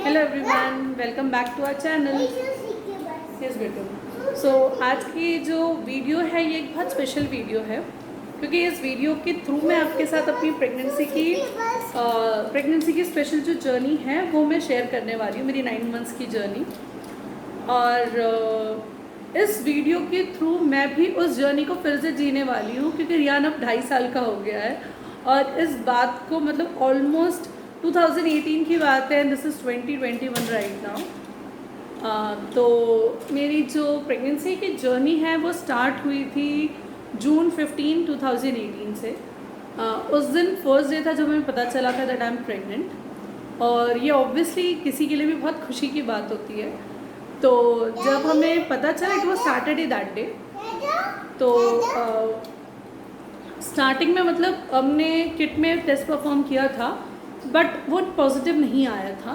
Hello everyone, welcome back to our channel. Yes बेटू। So आज की जो वीडियो है ये एक बहुत स्पेशल वीडियो है, क्योंकि इस वीडियो के थ्रू मैं आपके साथ अपनी प्रेगनेंसी की स्पेशल जो जर्नी है वो मैं शेयर करने वाली हूँ, मेरी 9 मंथ्स की जर्नी। और इस वीडियो के थ्रू मैं भी उस जर्नी को फिर से जीने वाली हूँ, क्योंकि रियान अब 2.5 साल का हो गया है और इस बात को मतलब ऑलमोस्ट 2018 की बात है and this is 2021 right now. तो मेरी जो प्रेगनेंसी की जर्नी है वो स्टार्ट हुई थी जून 15, 2018 से। उस दिन फर्स्ट डे था जब हमें पता चला था दैट आई एम प्रेग्नेंट, और ये ऑब्वियसली किसी के लिए भी बहुत खुशी की बात होती है। तो जब हमें पता चला, it was Saturday that day, तो स्टार्टिंग में मतलब हमने किट में टेस्ट परफॉर्म किया था बट वो पॉजिटिव नहीं आया था।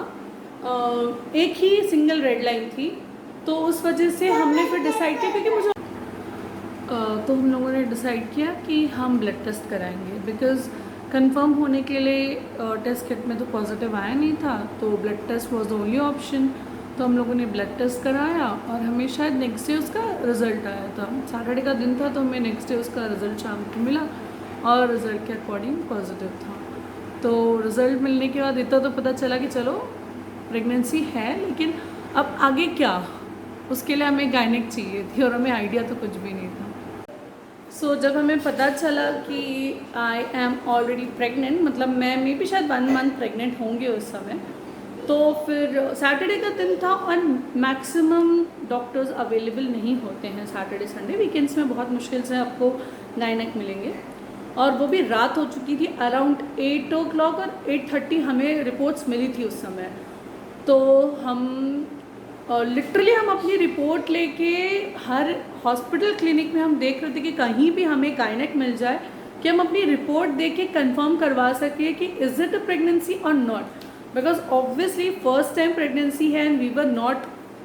एक ही सिंगल रेड लाइन थी, तो उस वजह से हमने फिर डिसाइड किया, क्योंकि मुझे तो हम लोगों ने डिसाइड किया कि हम ब्लड टेस्ट कराएंगे, बिकॉज़ कंफर्म होने के लिए टेस्ट किट में तो पॉजिटिव आया नहीं था, तो blood test was the only option. तो हम लोगों ने ब्लड टेस्ट कराया और हमें शायद नेक्स्ट डे उसका रिज़ल्ट आया था। सैटरडे का दिन था, तो हमें नेक्स्ट डे उसका रिज़ल्ट शाम को मिला और रिज़ल्ट के अकॉर्डिंग पॉजिटिव था। तो रिज़ल्ट मिलने के बाद इतना तो पता चला कि चलो प्रेगनेंसी है, लेकिन अब आगे क्या, उसके लिए हमें गायनेक चाहिए थी और हमें आइडिया तो कुछ भी नहीं था। सो जब हमें पता चला कि आई एम ऑलरेडी प्रेग्नेंट, मतलब मैं मे भी शायद 1 मंथ प्रेग्नेंट होंगे उस समय, तो फिर सैटरडे का दिन था और मैक्सिमम डॉक्टर्स अवेलेबल नहीं होते हैं सैटरडे संडे। वीकेंड्स में बहुत मुश्किल से आपको गायनेक मिलेंगे, और वो भी रात हो चुकी थी, अराउंड 8 o'clock और 8:30 हमें रिपोर्ट्स मिली थी उस समय। तो हम लिटरली हम अपनी रिपोर्ट लेके हर हॉस्पिटल क्लिनिक में हम देख रहे थे कि कहीं भी हमें गायनेक मिल जाए कि हम अपनी रिपोर्ट देख के कन्फर्म करवा सके कि इज़ इट अ प्रेगनेंसी और not, because obviously first time pregnancy है एंड वी वर नॉट,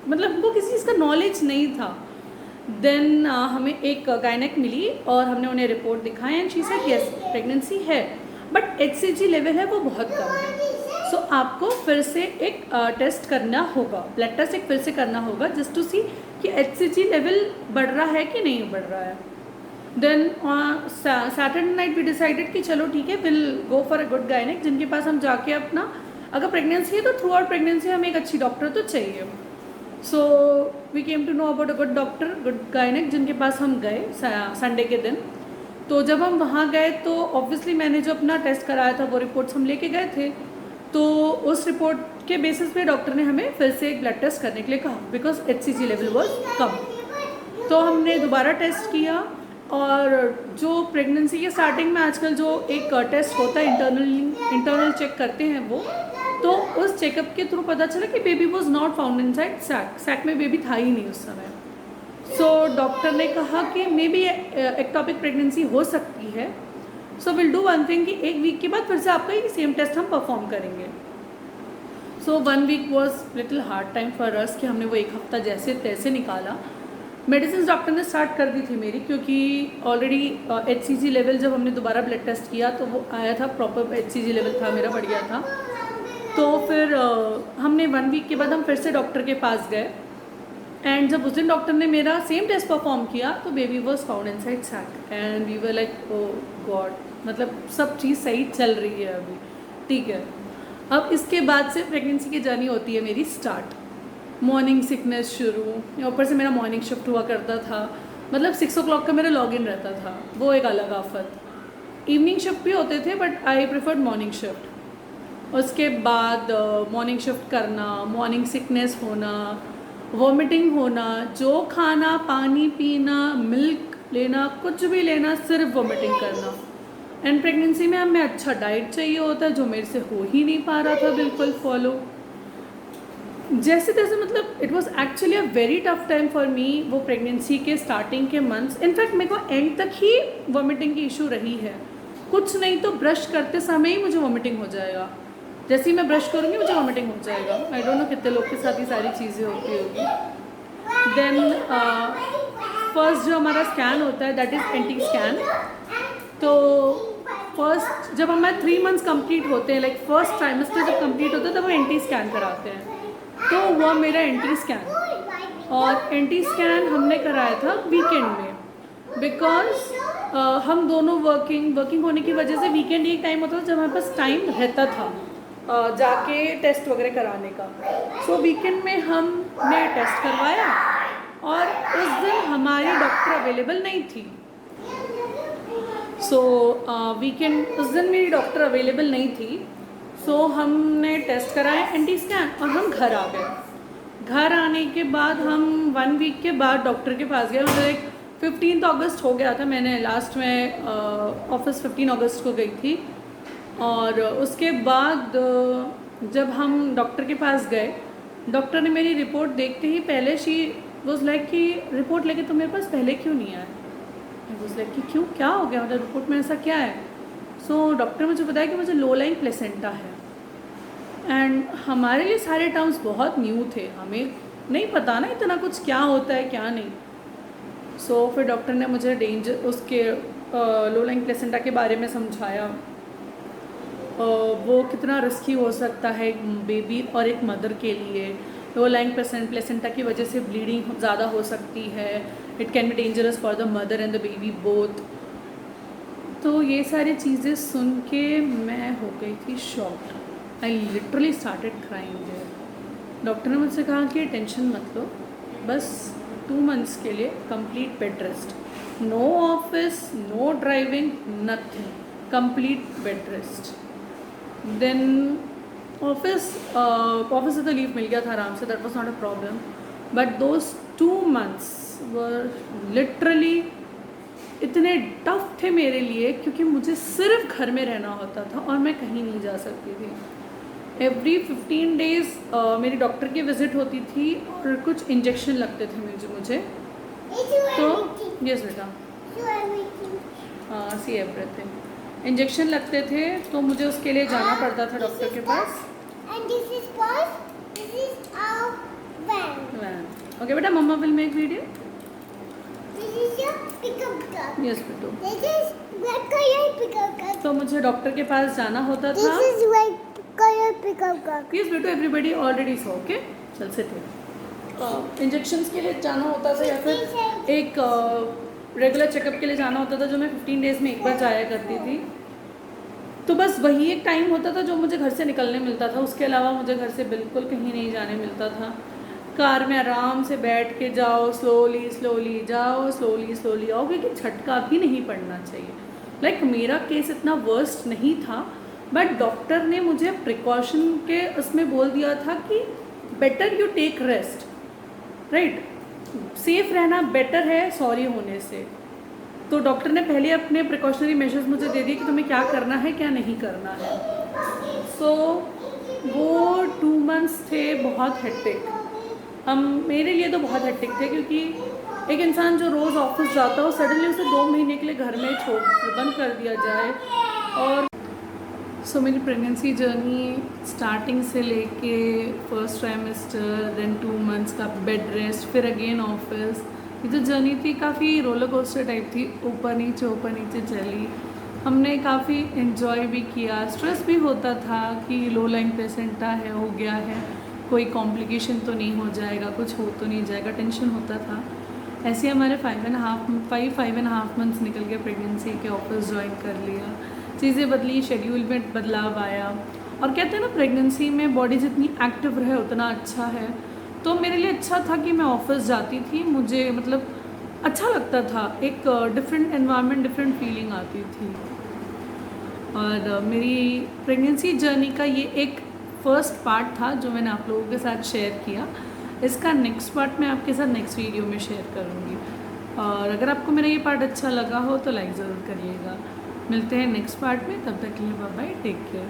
मतलब हमको किसी चीज़ का नॉलेज नहीं था। देन हमें एक गायनेक मिली और हमने उन्हें रिपोर्ट दिखाई and she said yes pregnancy है, बट HCG लेवल है वो बहुत कम है। सो आपको फिर से एक टेस्ट करना होगा, ब्लड टेस्ट एक फिर से करना होगा, जस्ट टू सी कि HCG लेवल बढ़ रहा है कि नहीं बढ़ रहा है। Then Saturday night we decided कि चलो ठीक है, will go for a good गायनेक, जिनके पास हम जाके अपना, अगर प्रेगनेंसी है तो थ्रू आउट प्रेगनेंसी हमें एक अच्छी डॉक्टर तो चाहिए। So we came to know about a good doctor, good गायनेक, जिनके पास हम गए संडे के दिन। तो जब हम वहाँ गए तो ऑब्वियसली मैंने जो अपना टेस्ट कराया था वो रिपोर्ट्स हम लेके गए थे, तो उस रिपोर्ट के बेसिस पे डॉक्टर ने हमें फिर से एक ब्लड टेस्ट करने के लिए कहा, बिकॉज HCG लेवल वॉज कम। तो हमने दोबारा टेस्ट किया, और जो प्रेगनेंसी के स्टार्टिंग में आजकल जो एक टेस्ट होता है इंटरनल चेक करते हैं वो, तो उस चेकअप के थ्रू पता चला कि baby was not found inside sac में बेबी था ही नहीं उस समय। सो डॉक्टर ने कहा कि मे बी एक्टोपिक प्रेगनेंसी हो सकती है, so will do one thing कि 1 वीक के बाद फिर से आपका ये सेम टेस्ट हम परफॉर्म करेंगे। So 1 week was little hard time for us कि हमने वो 1 हफ्ता जैसे तैसे निकाला। मेडिसिन डॉक्टर ने स्टार्ट कर दी थी मेरी, क्योंकि ऑलरेडी HCG लेवल जब हमने दोबारा ब्लड टेस्ट किया तो वो आया था, प्रॉपर HCG लेवल था मेरा, बढ़िया था। तो फिर हमने 1 वीक के बाद हम फिर से डॉक्टर के पास गए, एंड जब उस दिन डॉक्टर ने मेरा सेम टेस्ट परफॉर्म किया तो baby was found inside sac and we were like oh God, मतलब सब चीज़ सही चल रही है अभी, ठीक है। अब इसके बाद से प्रेगनेंसी की जर्नी होती है मेरी स्टार्ट। मॉर्निंग सिकनेस शुरू, ऊपर से मेरा मॉर्निंग शिफ्ट हुआ करता था, मतलब 6 o'clock का मेरा लॉगिन रहता था, वो एक अलग आफत। इवनिंग शिफ्ट भी होते थे but I preferred morning shift. उसके बाद मॉर्निंग शिफ्ट करना, मॉर्निंग सिकनेस होना, वॉमिटिंग होना, जो खाना, पानी पीना, मिल्क लेना, कुछ भी लेना, सिर्फ वॉमिटिंग करना। एंड प्रेगनेंसी में हमें अच्छा डाइट चाहिए होता है, जो मेरे से हो ही नहीं पा रहा था बिल्कुल फॉलो, जैसे तैसे, मतलब it was actually a very tough time for me वो प्रेगनेंसी के स्टार्टिंग के मंथ्स। इनफैक्ट मेरे को एंड तक ही वॉमिटिंग की इशू रही है, कुछ नहीं तो ब्रश करते समय ही मुझे वॉमिटिंग हो जाएगा, जैसे ही मैं ब्रश करूँगी मुझे वॉमिटिंग हो जाएगा। आई डोंट नो कितने लोग के साथ ये सारी चीज़ें होती होगी। देन फर्स्ट जो हमारा स्कैन होता है दैट इज़ NT स्कैन। तो फर्स्ट जब हमारे 3 मंथ्स कंप्लीट होते हैं, लाइक फर्स्ट ट्राइमेस्टर जब कंप्लीट होता है तब वो एंटी स्कैन कराते हैं। तो हुआ मेरा एंटी स्कैन, और एंटी स्कैन हमने कराया था वीकेंड में, बिकॉज हम दोनों वर्किंग होने की वजह से वीकेंड एक टाइम होता था जब हमारे पास टाइम रहता था जाके टेस्ट वगैरह कराने का। सो वीकेंड में हमने टेस्ट करवाया और उस दिन हमारी डॉक्टर अवेलेबल नहीं थी। सो वीकेंड उस दिन मेरी डॉक्टर अवेलेबल नहीं थी। सो हमने टेस्ट कराया एंटी स्कैन और हम घर आ गए। घर आने के बाद हम 1 वीक के बाद डॉक्टर के पास गए। मतलब एक 15 अगस्त हो गया था, मैंने लास्ट में ऑफिस 15 अगस्त को गई थी। और उसके बाद जब हम डॉक्टर के पास गए, डॉक्टर ने मेरी रिपोर्ट देखते ही पहले शी वॉज लाइक कि रिपोर्ट लेके तुम मेरे पास पहले क्यों नहीं आए। आई वॉज लाइक कि क्यों, क्या हो गया, मतलब रिपोर्ट में ऐसा क्या है। सो डॉक्टर मुझे बताया कि मुझे लो लाइंग प्लेसेंटा है। एंड हमारे लिए सारे टर्म्स बहुत न्यू थे, हमें नहीं पता ना इतना कुछ क्या होता है क्या नहीं। सो फिर डॉक्टर ने मुझे उसके लो लाइंग प्लेसेंटा के बारे में समझाया, वो कितना रिस्की हो सकता है एक बेबी और एक मदर के लिए। लो लाइंग प्लेसेंटा की वजह से ब्लीडिंग ज़्यादा हो सकती है, it can be dangerous for the mother and the baby both. तो ये सारी चीज़ें सुन के मैं हो गई थी shocked. I literally started crying there. Doctor ने मुझसे कहा कि टेंशन मत लो, बस 2 मंथ्स के लिए complete bed rest, no office, no driving, nothing, complete bed rest. Then office से तो लीव मिल गया था आराम से, that was not a problem, but those 2 months were literally इतने टफ थे मेरे लिए, क्योंकि मुझे सिर्फ घर में रहना होता था और मैं कहीं नहीं जा सकती थी। एवरी 15 डेज़ मेरी डॉक्टर की विज़िट होती थी और कुछ इंजेक्शन लगते थे मुझे। तो यस बेटा, सी एवरीथिंग, इंजेक्शन लगते थे तो मुझे उसके लिए जाना पड़ता था डॉक्टर के पास। ओके बेटा, मम्मा विल मेक वीडियो। यस बेटू, तो मुझे डॉक्टर के पास जाना होता था। यस बेटू, एवरीबडी ऑलरेडी सो, ओके चल से थे। इंजेक्शंस के लिए जाना होता था या फिर एक रेगुलर चेकअप के लिए जाना होता था, जो मैं 15 डेज़ में एक बार जाया करती थी। तो बस वही एक टाइम होता था जो मुझे घर से निकलने मिलता था, उसके अलावा मुझे घर से बिल्कुल कहीं नहीं जाने मिलता था। कार में आराम से बैठ के जाओ, स्लोली जाओ, स्लोली आओ, क्योंकि झटका भी नहीं पड़ना चाहिए। लाइक मेरा केस इतना वर्स्ट नहीं था, बट डॉक्टर ने मुझे प्रिकॉशन के उसमें बोल दिया था कि better you take rest, right, safe रहना बेटर है सॉरी होने से। तो डॉक्टर ने पहले अपने प्रिकॉशनरी मेजर्स मुझे दे दिए कि तुम्हें क्या करना है क्या नहीं करना है। सो वो 2 मंथ्स थे बहुत हेक्टिक। मेरे लिए तो बहुत हेक्टिक थे, क्योंकि एक इंसान जो रोज़ ऑफिस जाता हो, सडनली उसे 2 महीने के लिए घर में बंद कर दिया जाए। और सो मेरी प्रेगनेंसी जर्नी स्टार्टिंग से लेके फर्स्ट ट्राइमेस्टर, देन 2 मंथ्स का बेड रेस्ट, फिर अगेन ऑफिस, ये जो जर्नी थी काफ़ी रोलर कोस्टर टाइप थी, ऊपर नीचे चली। हमने काफ़ी इन्जॉय भी किया, स्ट्रेस भी होता था कि लो लाइंग प्लेसेंटा है, हो गया है, कोई कॉम्प्लिकेशन तो नहीं हो जाएगा, कुछ हो तो नहीं जाएगा, टेंशन होता था। ऐसे हमारे 5.5 मंथ्स निकल गए प्रेगनेंसी के। ऑफिस ज्वाइन कर लिया, चीज़ें बदली, शेड्यूल में बदलाव आया। और कहते हैं ना, प्रेगनेंसी में बॉडी जितनी एक्टिव रहे उतना अच्छा है। तो मेरे लिए अच्छा था कि मैं ऑफिस जाती थी, मुझे मतलब अच्छा लगता था, एक डिफरेंट एनवायरनमेंट, डिफरेंट फीलिंग आती थी। और मेरी प्रेगनेंसी जर्नी का ये एक फर्स्ट पार्ट था जो मैंने आप लोगों के साथ शेयर किया। इसका नेक्स्ट पार्ट मैं आपके साथ नेक्स्ट वीडियो में शेयर करूँगी। और अगर आपको मेरा ये पार्ट अच्छा लगा हो तो लाइक ज़रूर करिएगा। मिलते हैं नेक्स्ट पार्ट में, तब तक के लिए बाय बाय, टेक केयर।